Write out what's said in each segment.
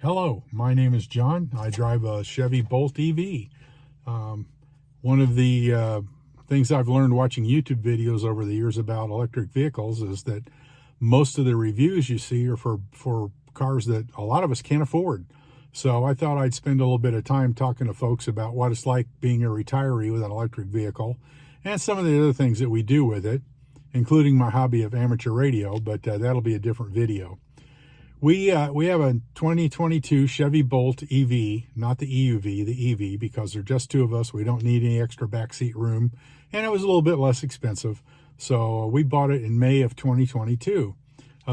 Hello, my name is John. I drive a Chevy Bolt EV. One of the things I've learned watching YouTube videos over the years about electric vehicles is that most of the reviews you see are for cars that a lot of us can't afford. So I thought I'd spend a little bit of time talking to folks about what it's like being a retiree with an electric vehicle and some of the other things that we do with it, including my hobby of amateur radio, but that'll be a different video. We have a 2022 Chevy Bolt EV, not the EUV, the EV, because there are just two of us. We don't need any extra backseat room, and it was a little bit less expensive. So we bought it in May of 2022.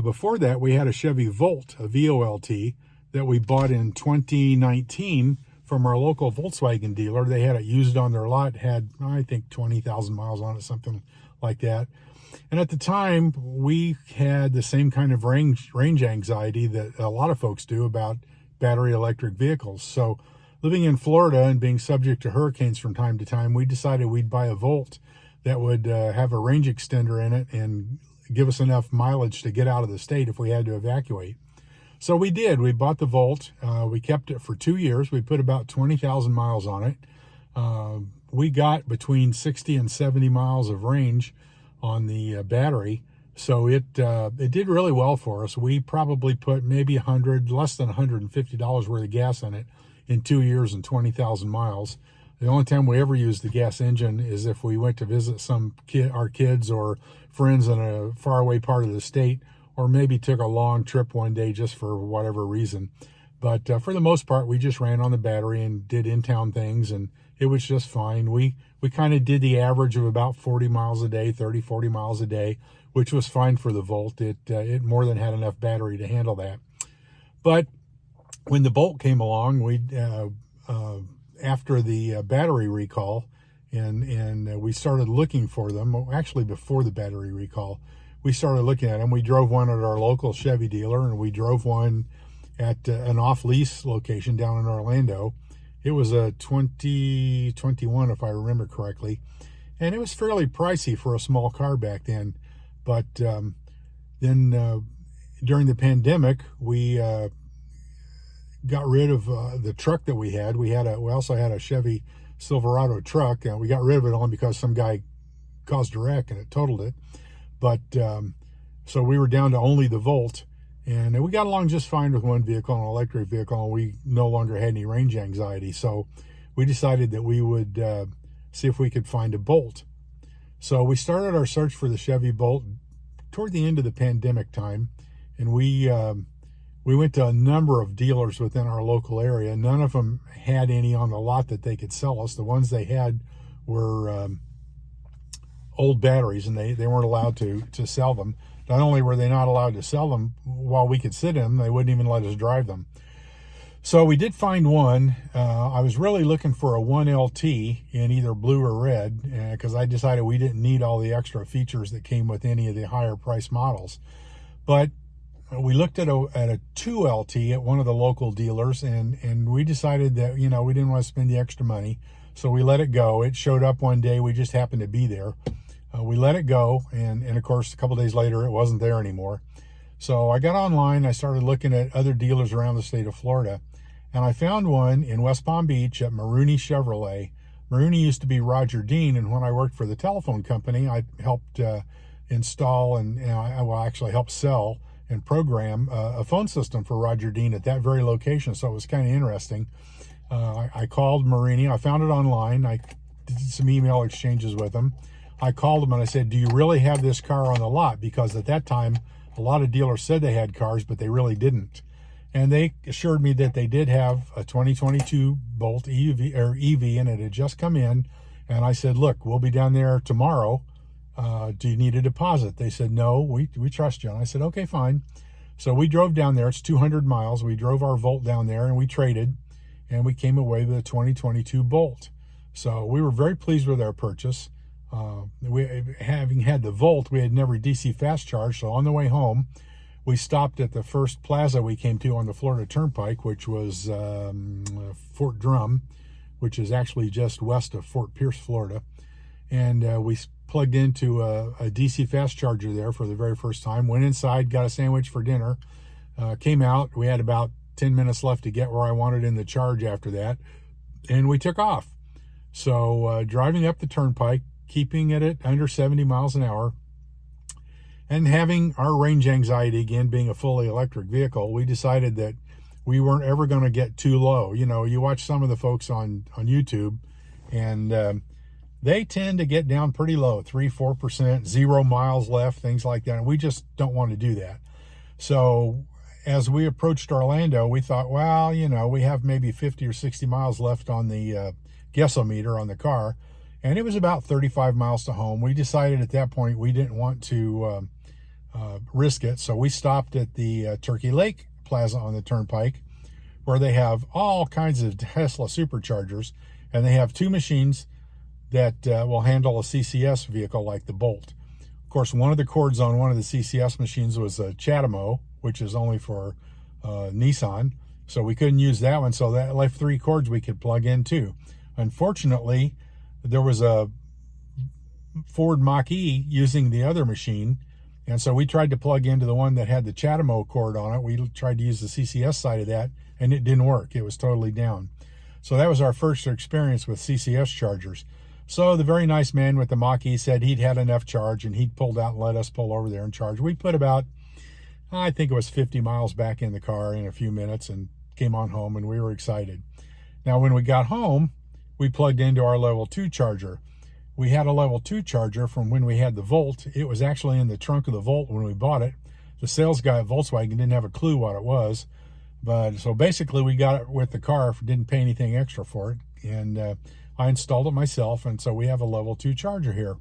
Before that, we had a Chevy Volt, a VOLT, that we bought in 2019 from our local Volkswagen dealer. They had it used on their lot, had, I think, 20,000 miles on it, something like that. And at the time, we had the same kind of range anxiety that a lot of folks do about battery electric vehicles. So living in Florida and being subject to hurricanes from time to time, we decided we'd buy a Volt that would have a range extender in it and give us enough mileage to get out of the state if we had to evacuate. So we did. We bought the Volt. We kept it for 2 years. We put about 20,000 miles on it. We got between 60 and 70 miles of range on the battery, so it did really well for us. We probably put maybe less than $150 worth of gas in it in 2 years and 20,000 miles. The only time we ever used the gas engine is if we went to visit our kids or friends in a faraway part of the state, or maybe took a long trip one day just for whatever reason. But for the most part, we just ran on the battery and did in-town things, and it was just fine. We kind of did the average of about 40 miles a day, 30, 40 miles a day, which was fine for the Volt. It more than had enough battery to handle that. But when the Bolt came along, after the battery recall, and we started looking for them, actually before the battery recall, we started looking at them. We drove one at our local Chevy dealer, and we drove one at an off-lease location down in Orlando. It was a 2021, if I remember correctly, and it was fairly pricey for a small car back then. But then during the pandemic, we got rid of the truck that we had. We also had a Chevy Silverado truck, and we got rid of it only because some guy caused a wreck and it totaled it. But so we were down to only the Volt. And we got along just fine with one vehicle, an electric vehicle, and we no longer had any range anxiety. So we decided that we would see if we could find a Bolt. So we started our search for the Chevy Bolt toward the end of the pandemic time, and we went to a number of dealers within our local area. None of them had any on the lot that they could sell us. The ones they had were old batteries, and they weren't allowed to sell them. Not only were they not allowed to sell them while we could sit in them, they wouldn't even let us drive them. So we did find one. I was really looking for a 1LT in either blue or red, because I decided we didn't need all the extra features that came with any of the higher price models. But we looked at a 2LT at one of the local dealers, and we decided that, we didn't want to spend the extra money. So we let it go. It showed up one day. We just happened to be there. We let it go, and of course, a couple days later, it wasn't there anymore. So I got online. I started looking at other dealers around the state of Florida, and I found one in West Palm Beach at Maroney Chevrolet. Maroney used to be Roger Dean, and when I worked for the telephone company, I helped install and I actually helped sell and program a phone system for Roger Dean at that very location, so it was kind of interesting. I called Maroney. I found it online. I did some email exchanges with them. I called them and I said, do you really have this car on the lot? Because at that time, a lot of dealers said they had cars, but they really didn't. And they assured me that they did have a 2022 Bolt EV, and it had just come in. And I said, look, we'll be down there tomorrow. Do you need a deposit? They said, no, we trust you. And I said, okay, fine. So we drove down there. It's 200 miles. We drove our Volt down there and we traded, and we came away with a 2022 Bolt. So we were very pleased with our purchase. Having had the Volt, we had never DC fast charged. So on the way home, we stopped at the first plaza we came to on the Florida Turnpike, which was Fort Drum, which is actually just west of Fort Pierce, Florida. And we plugged into a DC fast charger there for the very first time. Went inside, got a sandwich for dinner, came out. We had about 10 minutes left to get where I wanted in the charge after that. And we took off. So driving up the turnpike, keeping it at under 70 miles an hour, and having our range anxiety, again, being a fully electric vehicle, we decided that we weren't ever going to get too low. You know, you watch some of the folks on YouTube, and they tend to get down pretty low, 3-4%, 0 miles left, things like that. And we just don't want to do that. So as we approached Orlando, we thought, well, you know, we have maybe 50 or 60 miles left on the guessometer on the car. And it was about 35 miles to home. We decided at that point we didn't want to risk it. So we stopped at the Turkey Lake Plaza on the turnpike, where they have all kinds of Tesla superchargers. And they have two machines that will handle a CCS vehicle like the Bolt. Of course, one of the cords on one of the CCS machines was a CHAdeMO, which is only for Nissan. So we couldn't use that one. So that left 3 cords we could plug in too. Unfortunately, there was a Ford Mach-E using the other machine. And so we tried to plug into the one that had the CHAdeMO cord on it. We tried to use the CCS side of that, and it didn't work. It was totally down. So that was our first experience with CCS chargers. So the very nice man with the Mach-E said he'd had enough charge, and he'd pulled out and let us pull over there and charge. We put about, I think it was 50 miles back in the car in a few minutes and came on home, and we were excited. Now, when we got home, we plugged into our level 2 charger. We had a level 2 charger from when we had the Volt. It was actually in the trunk of the Volt when we bought it. The sales guy at Volkswagen didn't have a clue what it was. But so basically we got it with the car, didn't pay anything extra for it. And I installed it myself. And so we have a level 2 charger here.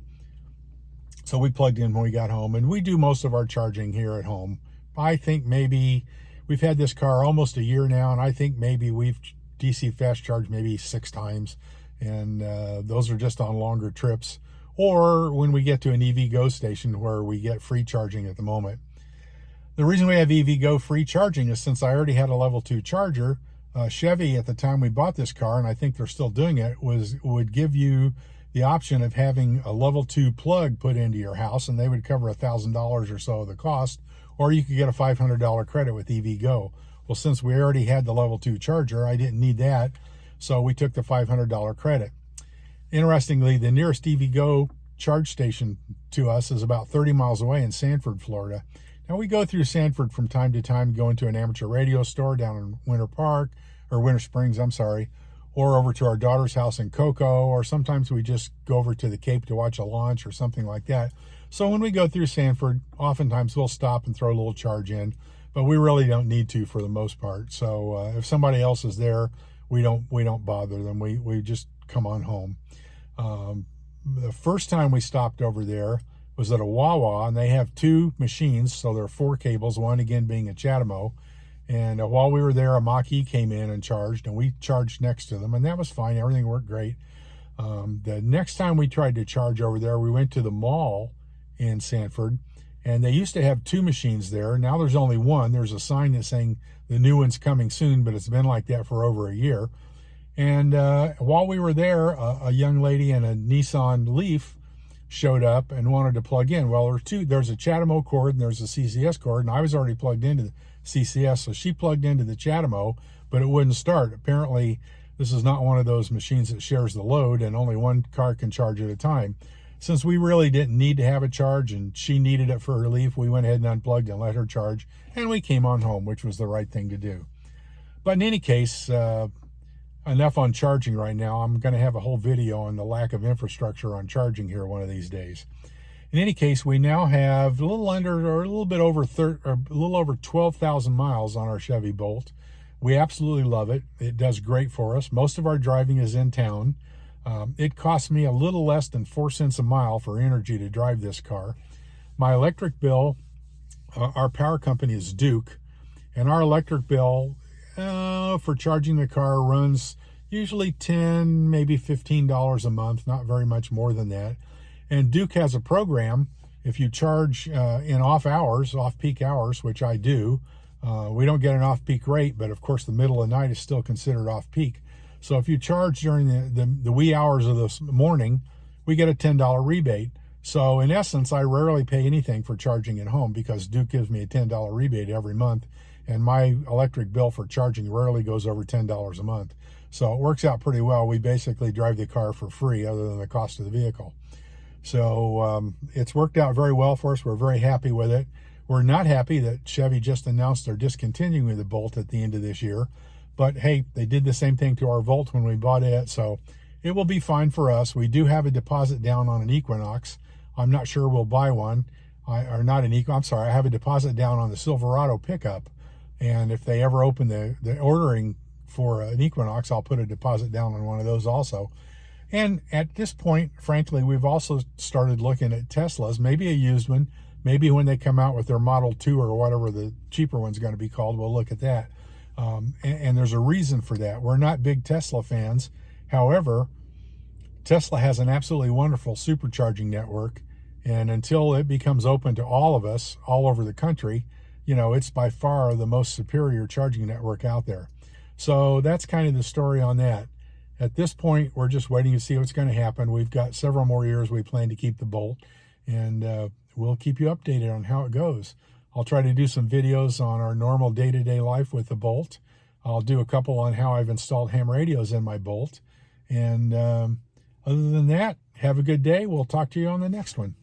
So we plugged in when we got home, and we do most of our charging here at home. I think maybe we've had this car almost a year now, and I think maybe we've DC fast charged maybe 6 times. And those are just on longer trips, or when we get to an EVgo station where we get free charging at the moment. The reason we have EVgo free charging is since I already had a level 2 charger, Chevy at the time we bought this car, and I think they're still doing it, would give you the option of having a level 2 plug put into your house, and they would cover $1,000 or so of the cost, or you could get a $500 credit with EVgo. Well, since we already had the level 2 charger, I didn't need that. So we took the $500 credit. Interestingly, the nearest EVgo charge station to us is about 30 miles away in Sanford, Florida. Now we go through Sanford from time to time, go into an amateur radio store down in Winter Springs, or over to our daughter's house in Cocoa, or sometimes we just go over to the Cape to watch a launch or something like that. So when we go through Sanford, oftentimes we'll stop and throw a little charge in, but we really don't need to for the most part. So if somebody else is there, we don't bother them. We just come on home. The first time we stopped over there was at a Wawa, and they have 2 machines, so there are 4 cables, one again being a CHAdeMO. And while we were there, a Mach-E came in and charged, and we charged next to them, and that was fine. Everything worked great. The next time we tried to charge over there, we went to the mall in Sanford, and they used to have 2 machines there. Now there's only 1. There's a sign that's saying the new one's coming soon, but it's been like that for over a year. And while we were there, a young lady in a Nissan Leaf showed up and wanted to plug in. Well, there's a CHAdeMO cord and there's a CCS cord, and I was already plugged into the CCS, so she plugged into the CHAdeMO, but it wouldn't start. Apparently, this is not one of those machines that shares the load, and only one car can charge at a time. Since we really didn't need to have a charge and she needed it for her Leaf, we went ahead and unplugged and let her charge, and we came on home, which was the right thing to do. But in any case, enough on charging right now. I'm going to have a whole video on the lack of infrastructure on charging here one of these days. In any case, we now have a little over 12,000 miles on our Chevy Bolt. We absolutely love it. It does great for us. Most of our driving is in town. It costs me a little less than 4 cents a mile for energy to drive this car. My electric bill, our power company is Duke, and our electric bill for charging the car runs usually $10, maybe $15 a month, not very much more than that. And Duke has a program, if you charge in off-peak hours, which I do, we don't get an off-peak rate, but of course the middle of the night is still considered off-peak. So if you charge during the wee hours of the morning, we get a $10 rebate. So in essence, I rarely pay anything for charging at home because Duke gives me a $10 rebate every month. and my electric bill for charging rarely goes over $10 a month. So it works out pretty well. We basically drive the car for free other than the cost of the vehicle. So it's worked out very well for us. We're very happy with it. We're not happy that Chevy just announced they're discontinuing the Bolt at the end of this year. But hey, they did the same thing to our Volt when we bought it, so it will be fine for us. We do have a deposit down on an Equinox. I'm not sure we'll buy one. I have a deposit down on the Silverado pickup. And if they ever open the ordering for an Equinox, I'll put a deposit down on one of those also. And at this point, frankly, we've also started looking at Teslas, maybe a used one. Maybe when they come out with their Model 2 or whatever the cheaper one's going to be called, we'll look at that. And there's a reason for that. We're not big Tesla fans. However, Tesla has an absolutely wonderful supercharging network. And until it becomes open to all of us all over the country, it's by far the most superior charging network out there. So that's kind of the story on that. At this point, we're just waiting to see what's going to happen. We've got several more years we plan to keep the Bolt, and we'll keep you updated on how it goes. I'll try to do some videos on our normal day-to-day life with the Bolt. I'll do a couple on how I've installed ham radios in my Bolt. And other than that, have a good day. We'll talk to you on the next one.